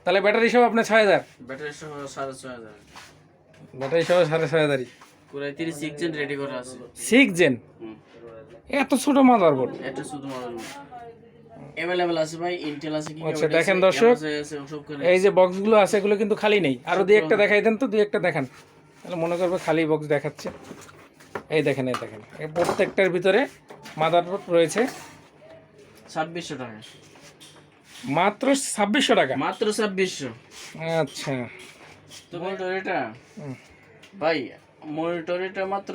তাহলে ব্যাটারি সহ আপনার 6000, ব্যাটারি সহ 6500। ব্যাটারি সহ 6500 পুরো 36 জেন রেডি করা আছে। 6 জেন, হুম, এত ছোট মাদারবোর্ড। এটা শুধু মডেল अवेलेबल আছে ভাই, ইন্টেল আছে, কি আচ্ছা দেখেন দর্শক, আছে সব করে। এই যে বক্সগুলো আছে এগুলো কিন্তু খালি নেই, আরো দুই একটা দেখাই দেন তো, দুই একটা দেখান, তাহলে মনে করবে খালি বক্স দেখাচ্ছে। এই দেখেন, এই দেখেন, এই প্রত্যেকটার ভিতরে মাদারবোর্ড রয়েছে। 2600 টাকা, মাত্র 2600 টাকা, মাত্র 2600। আচ্ছা তো মনিটর এটা হুম। ভাই, মনিটর এটা মাত্র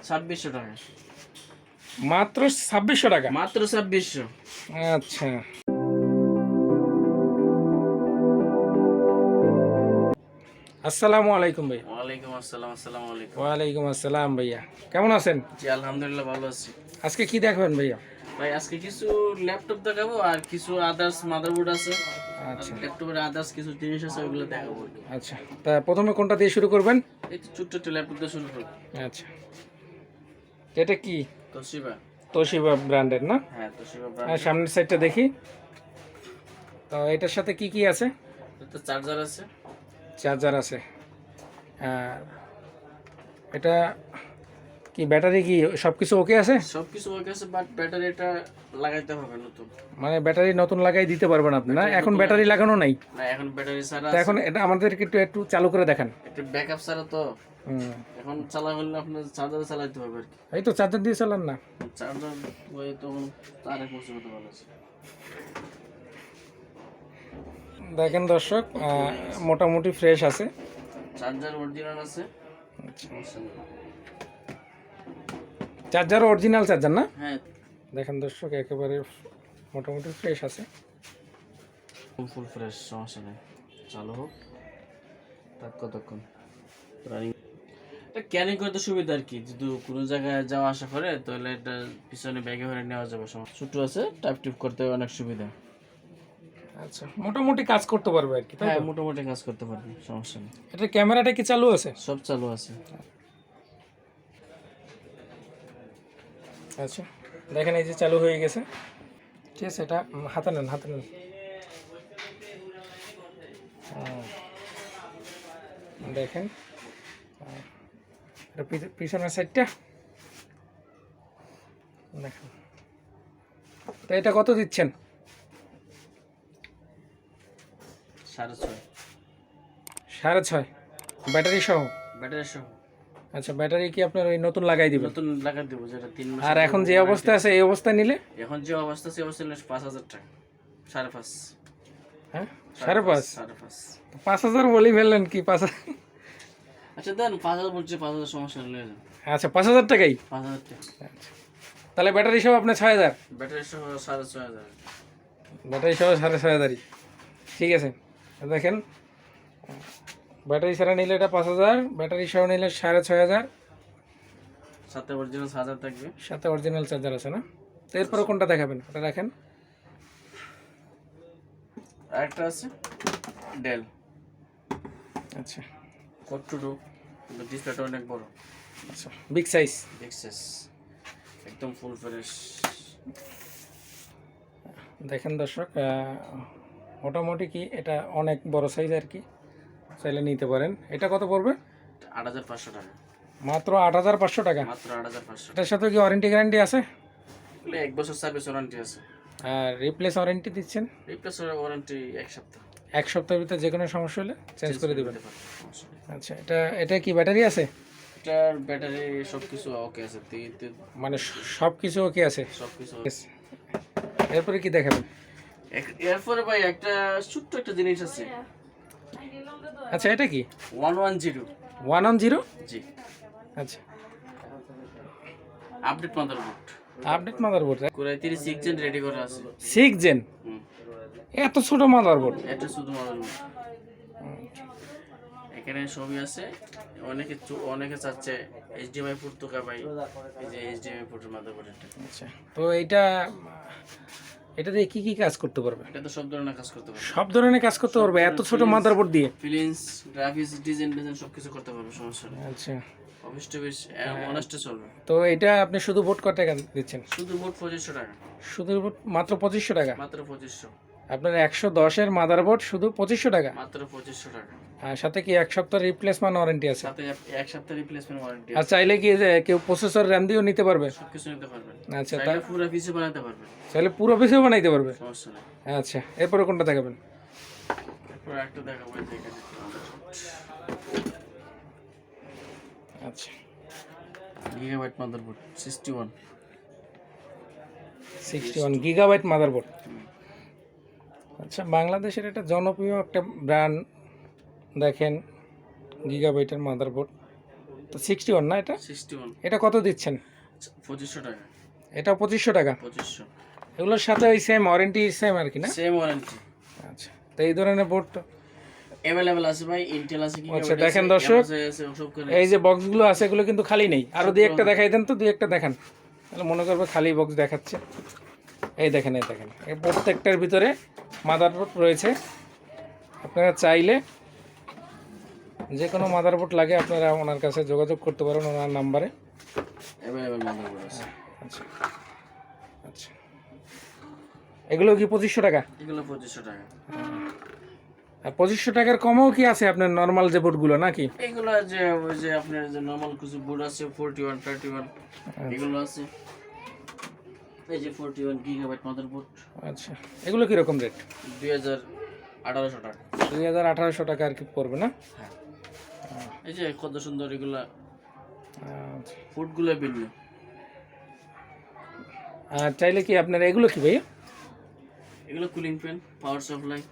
2600 টাকা, মাত্র 2600 টাকা, মাত্র 2600। আচ্ছা। আসসালামু আলাইকুম ভাই। ওয়ালাইকুম আসসালাম। আসসালামু আলাইকুম। ওয়ালাইকুম আসসালাম ভাইয়া, কেমন আছেন? জি আলহামদুলিল্লাহ ভালো আছি। আজকে কি দেখবেন ভাইয়া? ভাই আজকে কিছু ল্যাপটপ দেখাবো আর কিছু আদার্স মাদারবোর্ড আছে, আচ্ছা ল্যাপটপের আদার্স কিছু জিনিস আছে, ওগুলো দেখাবো। আচ্ছা, তা প্রথমে কোনটা দিয়ে শুরু করবেন? এই তো ছোট্ট একটা ল্যাপটপ দিয়ে শুরু করবো। আচ্ছা, এটা কি? তোশিবা। তোশিবা ব্র্যান্ডের না? হ্যাঁ তোশিবা হ্যাঁ, ব্র্যান্ড। সামনের সাইডটা দেখি। তো এটার সাথে কি কি আছে? এটা চার্জার আছে। চার্জার আছে, আর এটা কি ব্যাটারি কি সব কিছু ওকে আছে? সবকিছু ওকে আছে, বাট ব্যাটারিটা লাগাইতে হবে নতুন। মানে ব্যাটারি নতুন লাগাই দিতে পারবেন আপনি না? এখন নতুন ব্যাটারি লাগানো নাই? না, এখন ব্যাটারি ছাড়া তো আছে। এখন এটা আমাদেরকে একটু একটু চালু করে দেখান। একটা ব্যাকআপ ছাড়া তো হুম, এখন চালা হলে আপনার চার্জার চালাইতে হবে আর কি। এই তো চার্জার দিয়ে চালান না? চার্জার ওই তখন তার এক বছর মতো ভালো আছে। দেখেন দর্শক, মোটামুটি ফ্রেশ আছে। চার্জার অরিজিনাল আছে। চার্জার অরিজিনাল চার্জার না? হ্যাঁ দেখেন দর্শক, একেবারে মোটামুটি ফ্রেশ আছে। ফুল ফ্রেশ, সমস্যা নেই। চালু হোক, তার কতক্ষণ রানিং। এটা ক্যারি করতে সুবিধা আর কি, যদি কোনো জায়গায় যাওয়া আসা করে তাহলে এটা পিছনে ব্যাগে ভরে নেওয়া যাবে, ছোট আছে, টাইপ টিপ করতে অনেক সুবিধা। আচ্ছা, মোটামুটি কাজ করতে পারবে আর কি, তাই হ্যাঁ তো? মোটামুটি কাজ করতে পারবে, সমস্যা নেই। এটার ক্যামেরাটা কি চালু আছে? সব চালু আছে। আচ্ছা দেখেন, এই যে চালু হয়ে গেছে। ঠিক আছে, এটা হাতে নেন, হাতে নেন। দেখেন, এটা পিছনের সাইডটা দেখেন। তো এটা কত দিচ্ছেন? 6.5। 6.5 ব্যাটারি সহ? ব্যাটারি সহ। আচ্ছা, ব্যাটারি কি আপনার ওই নতুন লাগাই দিবেন? নতুন লাগা দেবো, যেটা 3 মাস। আর এখন যে অবস্থা আছে এই অবস্থায় নিলে? এখন যে অবস্থা আছে, অবস্থা নিলে 5,000 টাকা। 5.5। হ্যাঁ 5.5? 5.5। 5,000 বলেই ফেললেন কি? 5,000? আচ্ছা দেন, 5,000 বলছে, 5,000 সমস্যা নিয়ে যান। আচ্ছা 5,000 টাকাই? 5,000 টাকা। আচ্ছা, তাহলে ব্যাটারি সহ আপনার 6,000? ব্যাটারি সহ 6,500। ব্যাটারি সহ 6,500। ঠিক আছে, দেখেন, ব্যাটারি ছাড়া নিলে এটা 5,000, ব্যাটারি সহ নিলে 6,500, সাথে অরিজিনাল চার্জার থাকবে। সাথে অরিজিনাল চার্জার আছে না? তো এরপরে কোনটা দেখাবেন ওটা রাখেন। আরেকটা আছে ডেল আচ্ছা কোড2, কিন্তু ডিসপ্লেটা অনেক বড়। আচ্ছা, বিগ সাইজ। এক্সেস একদম ফুল ফ্রেশ। দেখেন দর্শক, মোটামুটি কি এটা অনেক বড় সাইজ আর কি, চাইলে নিতে পারেন। এটা কত পড়বে? 8,500 টাকা, মাত্র 8,500 টাকা। মাত্র 8,500। এটার সাথে কি ওয়ারেন্টি গ্যারান্টি আছে? 1 বছর সার্ভিস ওয়ারেন্টি আছে। আর রিপ্লেস ওয়ারেন্টি দিচ্ছেন? রিপ্লেস ওয়ারেন্টি 1 সপ্তাহ। 1 সপ্তাহের ভিতরে যে কোনো সমস্যা হলে চেঞ্জ করে দেবেন। দিতে পারবে, সমস্যা নেই। আচ্ছা, এটা কি ব্যাটারি আছে? এটার ব্যাটারি সবকিছু ওকে আছে, মানে সব কিছু ওকে আছে? সবকিছু। এরপরে কি দেখাবেন? এরপরে ভাই একটা ছোট্ট একটা জিনিস আছে। আচ্ছা, এটা কি? 110। 110? জি, আচ্ছা, আপডেট মাদারবোর্ড। Update motherboard? পুরো 36 জেন রেডি করা আছে। 6 জেন? হুম, এত ছোট মাদারবোর্ড? এটা শুধু মাদারবোর্ড। এখানে সবই আছে। অনেকে চাচ্ছে এইচডিএমআই পোর্ট তো ভাই, এই যে এইচডিএমআই পোর্টের মাদারবোর্ড এটা। আচ্ছা, তো এটা দিয়ে কি কি কাজ করতে পারবে? এটা তো সব ধরনের কাজ করতে পারবে। সব ধরনের কাজ করতে পারবে এত ছোট মাদারবোর্ড দিয়ে? ফিলিংস, গ্রাফিক্স, ডিজাইন সবকিছু করতে পারবে, সমস্যা নেই। আচ্ছা, অফিস টফিস অনেস্টে চলবে। তো এটা আপনি শুধু বোর্ড কত টাকা দিচ্ছেন? শুধু মোট 2,500 টাকা। শুধু বোর্ড মাত্র 2,500 টাকা? মাত্র 2,500। আপনার 110-এর মাদারবোর্ড শুধু 2500 টাকা, মাত্র 2500 টাকা। আর সাথে কি 1 সপ্তাহ রিপ্লেসমেন্ট ওয়ারেন্টি আছে। সাথে এক সপ্তাহ রিপ্লেসমেন্ট ওয়ারেন্টি আর চাইলে কি যে কেউ প্রসেসর র্যাম দিয়েও নিতে পারবে। সবকিছু নিতে পারবেন। আচ্ছা, চাইলে পুরো পিসি বানাতে পারবেন, চাইলে পুরো পিসিও বানাইতে পারবে। সমস্যা নেই। আচ্ছা, এরপরে কোনটা দেখাবেন? এরপর একটা দেখাবো, এই যে এখানে আচ্ছা, গিগাবাইট মাদারবোর্ড 61 গিগাবাইট মাদারবোর্ড। আচ্ছা, বাংলাদেশের এটা জনপ্রিয় একটা ব্র্যান্ড, দেখেন গিগাবাইটের মাদারবোর্ড। তো 61 না এটা? 61 এটা কত দিচ্ছেন? 2500 টাকা। এটা 2500 টাকা। 2500 এগুলোর সাথে ওই সেম ওয়ারেন্টি সেম আর কি না? Same warranty. আচ্ছা, তো এই ধরনের বোর্ড अवेलेबल আছে ভাই, ইন্টেল আছে, কি আচ্ছা, দেখেন দর্শক, এই যে বক্সগুলো আছে এগুলো কিন্তু খালি নেই। আরো দুই একটা দেখাই দেন তো, দুই একটা দেখান, তাহলে মনে করবে খালি বক্স দেখাচ্ছে। এই দেখেন, এই দেখেন, এই প্রত্যেকটার ভিতরে মাদারবোর্ড রয়েছে। আপনারা চাইলে যে কোনো মাদারবোর্ড লাগে আপনারা ওনার কাছে যোগাযোগ করতে পারেন, ওনার নাম্বারে। अवेलेबल মাদারবোর্ড আছে। আচ্ছা আচ্ছা, এগুলো কি 2500 টাকা? এগুলো 2500 টাকা। আর 2500 টাকার কমও কি আছে আপনার নর্মাল যে বোর্ডগুলো নাকি? এগুলো যে ওই যে আপনার যে নরমাল কিছু বোর্ড আছে 41 31 এগুলো আছে। এই যে 41 গিগাবাইট মাদারবোর্ড। আচ্ছা, এগুলো কিরকম রেট? 2800 টাকা। 2800 টাকা আর কি পড়বে না? হ্যাঁ, এই যে কত সুন্দর এগুলা আচ্ছা, ফুডগুলো ভিন্ন। আর চাইলে কি আপনার এগুলো কি ভাইয়া? এগুলো কুলিং ফ্যান, পাওয়ার সাপ্লাই,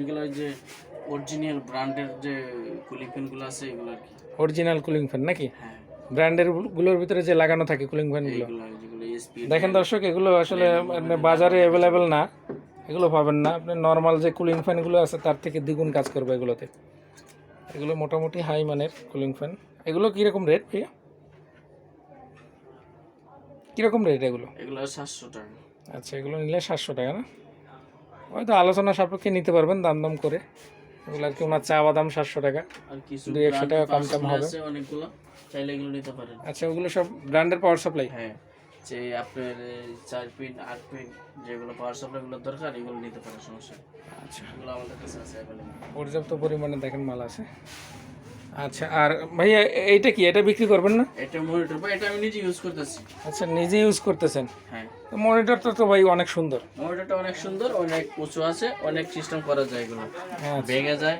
এগুলো যে অরিজিনাল ব্র্যান্ডের যে কুলিং ফ্যানগুলো আছে এগুলো আর কি। অরিজিনাল কুলিং ফ্যান নাকি? হ্যাঁ, ব্র্যান্ডের গুলোর ভিতরে যে লাগানো থাকে কুলিং ফ্যানগুলো। এগুলো যেগুলো এসপি। দেখেন দর্শক, এগুলো আসলে আপনার বাজারে অ্যাভেলেবেল না, এগুলো পাবেন না। আপনার নর্মাল যে কুলিং ফ্যানগুলো আছে তার থেকে দ্বিগুণ কাজ করবে এগুলোতে। এগুলো মোটামুটি হাই মানের কুলিং ফ্যান। এগুলো কীরকম রেট ভাইয়া? কীরকম রেট এগুলো? এগুলো 700 টাকা। আচ্ছা, এগুলো নিলে 700 টাকা না? হয়তো আলোচনা সাপেক্ষে নিতে পারবেন দাম দাম করে। এগুলো আর কি ওনার চা বাদাম 700 টাকা, আর কিছু 200 টাকা কম টাম হবে। আছে অনেকগুলো, চাইলে এগুলো নিতে পারেন। আচ্ছা, ওগুলো সব ব্র্যান্ডের পাওয়ার সাপ্লাই? হ্যাঁ, যে আপনার 4 পিন 8 পিন যেগুলো পাওয়ার সাপ্লাইগুলো দরকার এগুলো নিতে পারেন, সমস্যা নেই। আচ্ছা, এগুলো আমাদের কাছে আছে অ্যাভেলেবল। পর্যাপ্ত পরিমাণে দেখেন মাল আছে। আচ্ছা, আর ভাইয়া এইটা কি, এটা বিক্রি করবেন না? এটা মনিটর ভাই, এটা আমি নিজে ইউজ করতেছি। আচ্ছা, নিজে ইউজ করতেছেন? হ্যাঁ, তো মনিটরটা তো ভাই অনেক সুন্দর। মনিটরটা অনেক সুন্দর, অনেক উঁচু আছে, অনেক সিস্টেম করা যায় এগুলো, হ্যাঁ, ভেঙে যায়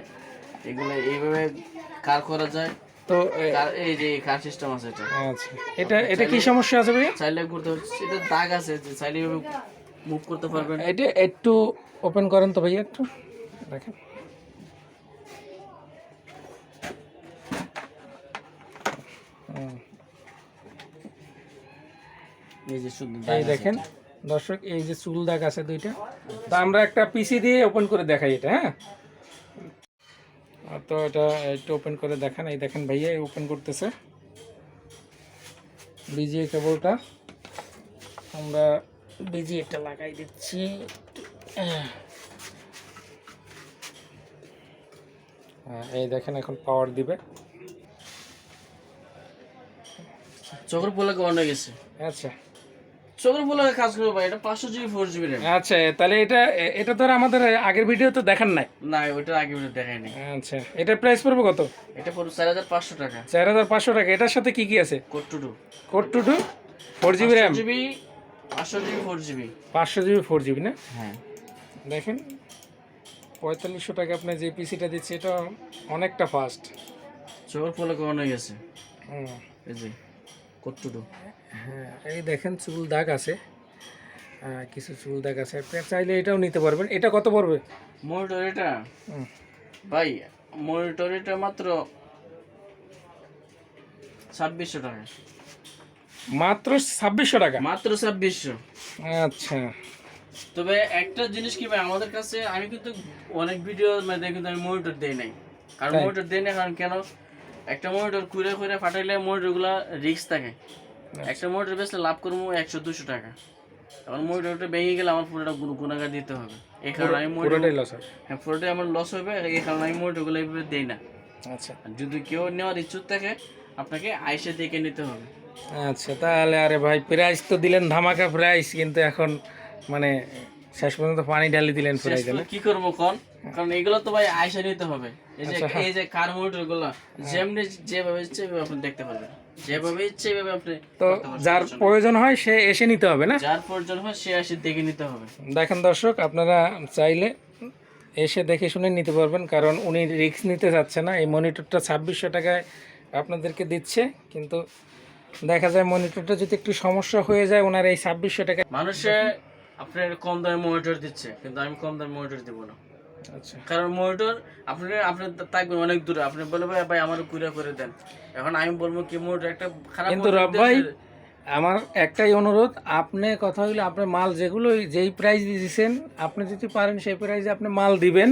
এগুলো, এইভাবে কার করা যায়। তো এই যে কার সিস্টেম আছে এটা। আচ্ছা, এটা এটা কি সমস্যা আছে ভাইয়া? চাইলে করতে হচ্ছে, এটা দাগ আছে যে চাইলে এইভাবে মুভ করতে পারবেন। এটা একটু ওপেন করেন তো ভাইয়া, একটু দেখেন। এই যে শুধু এই দেখেন দর্শক, এই যে চুল দাগ আছে দুইটা। তো আমরা একটা পিসি দিয়ে ওপেন করে দেখাই এটা। হ্যাঁ, তো এটা একটু ওপেন করে দেখান। এই দেখেন ভাইয়া ওপেন করতেছে বিজিএ কেবলটা। আমরা বিজিএটা লাগাই দিচ্ছি। এই দেখেন এখন পাওয়ার দিবে। চোখের পোলাকে অনেক গেছে। আচ্ছা চোখের পোলাকে কাজ করবে ভাই, এটা 500 জিবি 4 জিবি র্যাম। আচ্ছা, তাহলে এটা এটা তো আর আমাদের আগের ভিডিও তো দেখান নাই। না, ওইটা আগে ভিডিও দেখাই নাই। আচ্ছা, এটা প্রাইস পড়বে কত? এটা পুরো 4500 টাকা। 4500 টাকা। এটার সাথে কি কি আছে? Core two duo, core two duo 4GB RAM, 500 GB 4 GB. 500GB 4GB না? হ্যাঁ, দেখেন 4500 টাকা আপনি যে পিসিটা দিচ্ছে এটা অনেকটা ফাস্ট। চোখের পোলাকে অনেক গেছে। হুম, এই যে কোড টু টু। হ্যাঁ, এই দেখেন চুল দাগ আছে, কিছু চুল দাগ আছে। আপনি চাইলে এটাও নিতে পারবেন। এটা কত পড়বে? মনিটর এটা হুম, ভাই, মনিটর এটা মাত্র 2600 টাকা। মাত্র 2600 টাকা? মাত্র 2600। আচ্ছা, তবে একটা জিনিস কি ভাই, আমাদের কাছে আমি কিন্তু অনেক ভিডিও মানে কিন্তু আমি মনিটর দেই নাই। কারণ তাই? মনিটর দেই না, কারণ কেন, একটা মনিটর কুড়ে কুড়ে ফাটাইলে মনিটরগুলো রিস্ক থাকে। একটা মনিটর বেচলে লাভ করবো 100-200 টাকা। এখন মনিটরটা ভেঙে গেলে আমার পুরোটা গুণাগার দিতে হবে। এই কারণে আমি পুরোটাই লস হয়। হ্যাঁ, পুরোটাই আমার লস হবে। এই কারণে আমি মনিটরগুলো এইভাবে দেই না। আচ্ছা আর যদি কেউ নেওয়ার ইচ্ছুক থাকে আপনাকে আইসে দেখে নিতে হবে। আচ্ছা, তাহলে আরে ভাই প্রাইস তো দিলেন ধামাকা প্রাইস, কিন্তু এখন মানে শেষ পর্যন্ত পানি ঢালি দিলেন শেষ ফ্রাইতে না? পর্যন্ত কি করবো কোন, কারণ এগুলো তো ভাই আয়সা নিতে হবে। আচ্ছা, হ্যাঁ। এই যে কার মনিটর গুলো যেমনি যেভাবে ইচ্ছে এভাবে আপনি দেখতে পারবেন, যেভাবে ইচ্ছে এভাবে আপনি তো করতে পারবেন, যার সমস্যা নেই। প্রয়োজন হয় সে এসে নিতে হবে না? যার প্রয়োজন হয় সে আসে দেখে নিতে হবে। দেখেন দর্শক, আপনারা চাইলে এসে দেখে শুনে নিতে পারবেন, কারণ উনি রিস্ক নিতে চাচ্ছে না। এই মনিটরটা 2600 টাকায় আপনাদেরকে দিচ্ছে, কিন্তু দেখা যায় মনিটরটা যদি একটু সমস্যা হয়ে যায় ওনার এই 2600 টাকায়। মানুষে আপনার কম দামে মনিটর দিচ্ছে, কিন্তু আমি কম দামে মনিটর দিব না। আচ্ছা, কারণ মনিটর আপনার থাকবেন অনেক দূরে, আপনি বলবেন ভাই আমার কুরিয়ার করে দেন, এখন আমি বলবো কি মনিটর একটা খারাপ কিন্তু monitor রব ভাই, দিয়েছে। আমার একটাই অনুরোধ, আপনি কথা হইলে আপনার মাল যেগুলো যেই প্রাইস দিয়েছেন আপনি যদি পারেন সেই প্রাইসে আপনি মাল দিবেন।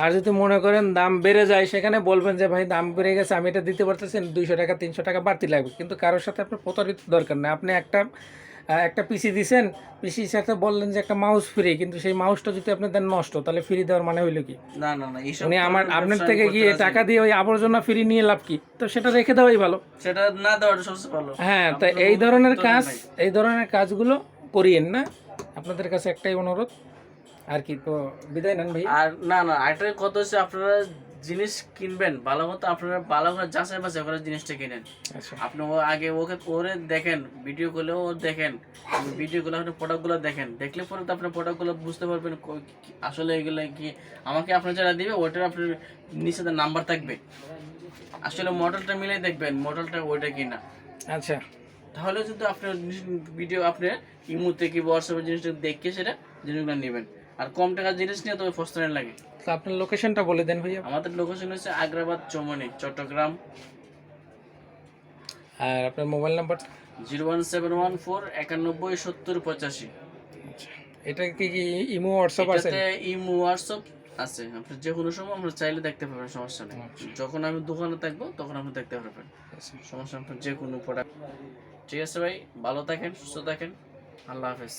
আর যদি মনে করেন দাম বেড়ে যায় সেখানে বলবেন যে ভাই দাম বেড়ে গেছে, আমি এটা দিতে পারতেছি না, 200 টাকা 300 টাকা বাড়তি লাগবে। কিন্তু কারোর সাথে আপনার প্রতারিত দরকার নেই। আপনি একটা পিসি দিছেন, পিসির সাথে বললেন যে একটা মাউস ফ্রি, কিন্তু সেই মাউসটা যদি আপনি দেন নষ্ট, তাহলে ফ্রি দেওয়ার মানে হইলো কি? না না না, এইসব উনি আমার ধরনের আপনার ব্যবসা থেকে আমি করতে গিয়ে রাজি টাকা না। দিয়ে ওই আবর্জনা ফ্রি নিয়ে লাভ কি? তো সেটা রেখে দেওয়াই ভালো। সেটা না দেওয়াটা সবচেয়ে ভালো। হ্যাঁ, তো আপনার এই বন্ধু ধরনের দরকার কাজ, নাই। এই ধরনের কাজগুলো করিয়েন না। আপনাদের কাছে একটাই অনুরোধ আর কি। তো বিদায় নেন ভাই। আর না না, আরেকটা কথা হচ্ছে আপনারা জিনিস কিনবেন ভালো মতো, আপনারা ভালো করে যাচাই বাছাই করে জিনিসটা কিনেন। আচ্ছা, আপনি আগে ওরে দেখেন, ভিডিও করলেও দেখেন, ভিডিও গুলো আপনি প্রোডাক্টগুলো দেখেন, দেখলে পরে তো আপনার প্রোডাক্টগুলো বুঝতে পারবেন আসলে এগুলো কি। আমাকে আপনার যারা দিবে ওটার আপনার নিচে নাম্বার থাকবে, আসলে মডেলটা মিলে দেখবেন মডেলটা ওইটা কিনা। আচ্ছা, তাহলে যদি আপনার ভিডিও আপনি ইমো থেকে হোয়াটসঅ্যাপে জিনিসটা দেখে সেটা জিনিসগুলো নেবেন। আর কম টাকার জিনিস নিয়ে তবে ফস্তানি লাগে। তো আপনার লোকেশনটা বলে দেন ভাইয়া। আমাদের লোকেশন হচ্ছে আগ্রাবাদ চৌমনি, চট্টগ্রাম। আর আপনার মোবাইল নাম্বার? 01714917085। আচ্ছা, এটা কি কি ইমো হোয়াটসঅ্যাপ আছে? এটাতে ইমো হোয়াটসঅ্যাপ আছে, আপনি যে কোনো সময় আমরা চাইলে দেখতে পারবেন, সমস্যা নেই। যখন আমি দোকানে থাকবো তখন আপনি দেখতে পারবেন, আচ্ছা। সমস্যা নেই, আপনার যে কোনো প্রোডাক্ট। ঠিক আছে ভাই, ভালো থাকেন, সুস্থ থাকেন, আল্লাহ হাফেজ।